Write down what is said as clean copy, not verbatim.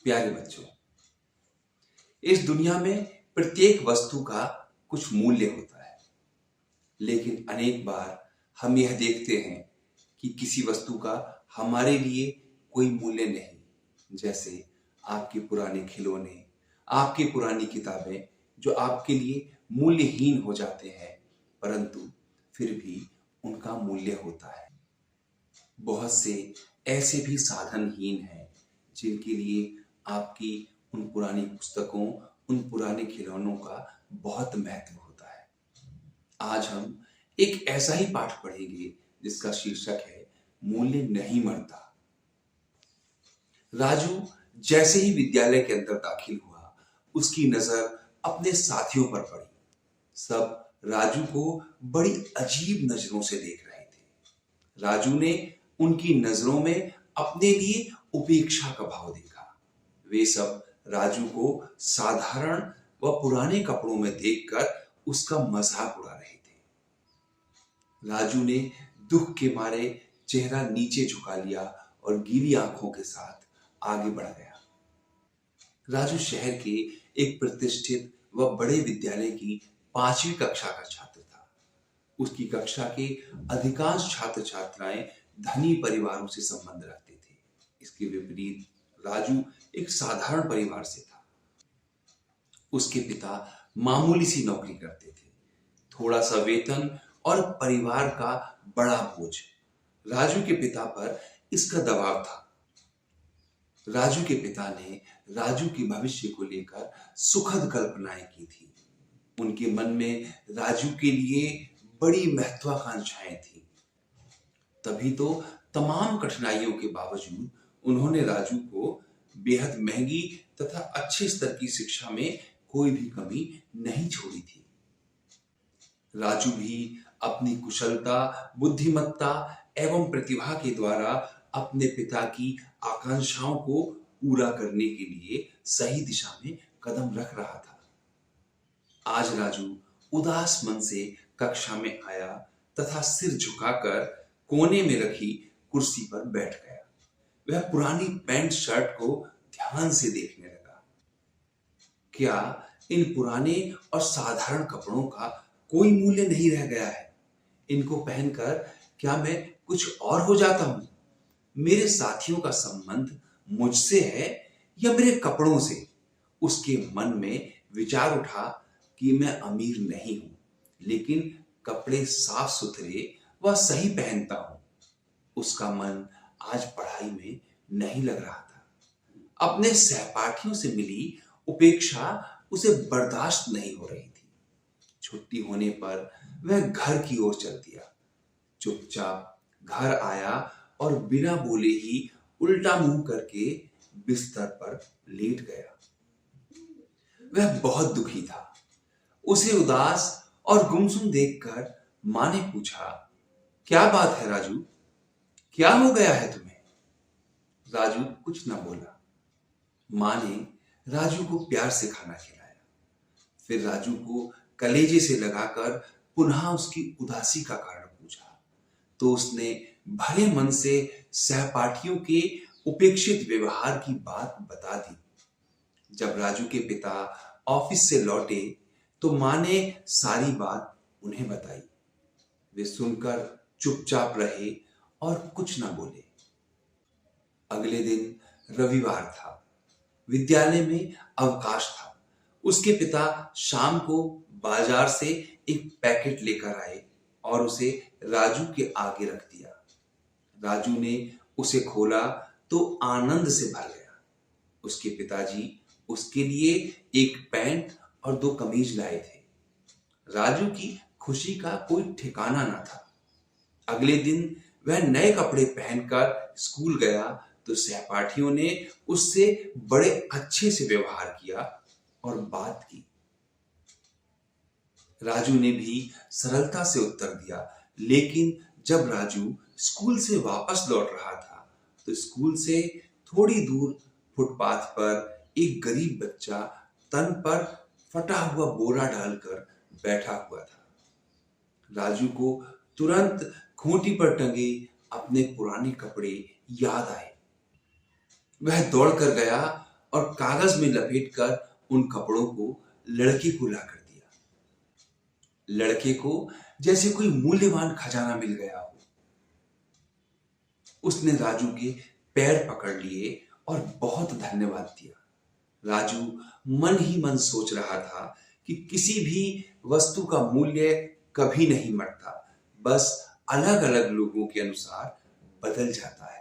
प्यारे बच्चों, इस दुनिया में प्रत्येक वस्तु का कुछ मूल्य होता है, लेकिन अनेक बार हम यह देखते हैं कि किसी वस्तु का हमारे लिए कोई मूल्य नहीं। जैसे आपके पुराने खिलौने, आपकी पुरानी किताबें जो आपके लिए मूल्यहीन हो जाते हैं, परंतु फिर भी उनका मूल्य होता है। बहुत से ऐसे भी साधनहीन हैं जिनके लिए आपकी उन पुरानी पुस्तकों, उन पुराने खिलौनों का बहुत महत्व होता है। आज हम एक ऐसा ही पाठ पढ़ेंगे जिसका शीर्षक है मूल्य नहीं मरता। राजू जैसे ही विद्यालय के अंदर दाखिल हुआ, उसकी नजर अपने साथियों पर पड़ी। सब राजू को बड़ी अजीब नजरों से देख रहे थे। राजू ने उनकी नजरों में अपने लिए उपेक्षा का भाव देखा। वे सब राजू को साधारण व पुराने कपड़ों में देखकर उसका मजाक उड़ा रहे थे। राजू ने दुख के मारे चेहरा नीचे झुका लिया और गीली आंखों के साथ आगे बढ़ गया। राजू शहर के एक प्रतिष्ठित व बड़े विद्यालय की 5वीं कक्षा का छात्र था। उसकी कक्षा के अधिकांश छात्र छात्राएं धनी परिवारों से संबंध रखते थे। इसके विपरीत राजू एक साधारण परिवार से था। उसके पिता मामूली सी नौकरी करते थे, थोड़ा सा वेतन और परिवार का बड़ा बोझ। राजू के पिता पर इसका दबाव था। राजू के पिता ने राजू के भविष्य को लेकर सुखद कल्पनाएं की थी। उनके मन में राजू के लिए बड़ी महत्वाकांक्षाएं थी। तभी तो तमाम कठिनाइयों के बावजूद उन्होंने राजू को बेहद महंगी तथा अच्छे स्तर की शिक्षा में कोई भी कमी नहीं छोड़ी थी। राजू भी अपनी कुशलता, बुद्धिमत्ता एवं प्रतिभा के द्वारा अपने पिता की आकांक्षाओं को पूरा करने के लिए सही दिशा में कदम रख रहा था। आज राजू उदास मन से कक्षा में आया तथा सिर झुकाकर कोने में रखी कुर्सी पर बैठ गया। वह पुरानी पैंट शर्ट को ध्यान से देखने लगा। क्या इन पुराने और साधारण कपड़ों का कोई मूल्य नहीं रह गया है? इनको पहनकर क्या मैं कुछ और हो जाता हूं? मेरे साथियों का संबंध मुझसे है या मेरे कपड़ों से? उसके मन में विचार उठा कि मैं अमीर नहीं हूं, लेकिन कपड़े साफ सुथरे व सही पहनता हूं। उसका मन आज पढ़ाई में नहीं लग रहा था। अपने सहपाठियों से मिली उपेक्षा उसे बर्दाश्त नहीं हो रही थी। छुट्टी होने पर वह घर की ओर चल दिया। चुपचाप घर आया और बिना बोले ही उल्टा मुंह करके बिस्तर पर लेट गया। वह बहुत दुखी था। उसे उदास और गुमसुम देखकर मां ने पूछा, क्या बात है राजू, क्या हो गया है तुम्हें? राजू कुछ ना बोला। मां ने राजू को प्यार से खाना खिलाया। फिर राजू को कलेजे से लगाकर पुनः उसकी उदासी का कारण पूछा, तो उसने भले मन से सहपाठियों के उपेक्षित व्यवहार की बात बता दी। जब राजू के पिता ऑफिस से लौटे तो मां ने सारी बात उन्हें बताई। वे सुनकर चुपचाप रहे और कुछ ना बोले। अगले दिन रविवार था। विद्यालय में अवकाश था। उसके पिता शाम को बाजार से एक पैकेट लेकर आए और उसे राजू के आगे रख दिया। राजू ने उसे खोला तो आनंद से भर गया। उसके पिताजी उसके लिए एक पैंट और 2 कमीज लाए थे। राजू की खुशी का कोई ठिकाना ना था। अगले दिन वह नए कपड़े पहनकर स्कूल गया तो सहपाठियों ने उससे बड़े अच्छे से व्यवहार किया और बात की। राजू ने भी सरलता से उत्तर दिया, लेकिन जब राजू स्कूल से वापस लौट रहा था तो स्कूल से थोड़ी दूर फुटपाथ पर एक गरीब बच्चा तन पर फटा हुआ बोरा डालकर बैठा हुआ था। राजू को तुरंत खूंटी पर टंगे अपने पुराने कपड़े याद आए। वह दौड़कर गया और कागज में लपेटकर उन कपड़ों को लड़के को लाकर दिया। लड़के को जैसे कोई मूल्यवान खजाना मिल गया हो। उसने राजू के पैर पकड़ लिए और बहुत धन्यवाद दिया। राजू मन ही मन सोच रहा था कि किसी भी वस्तु का मूल्य कभी नहीं मरता, बस अलग अलग लोगों के अनुसार बदल जाता है।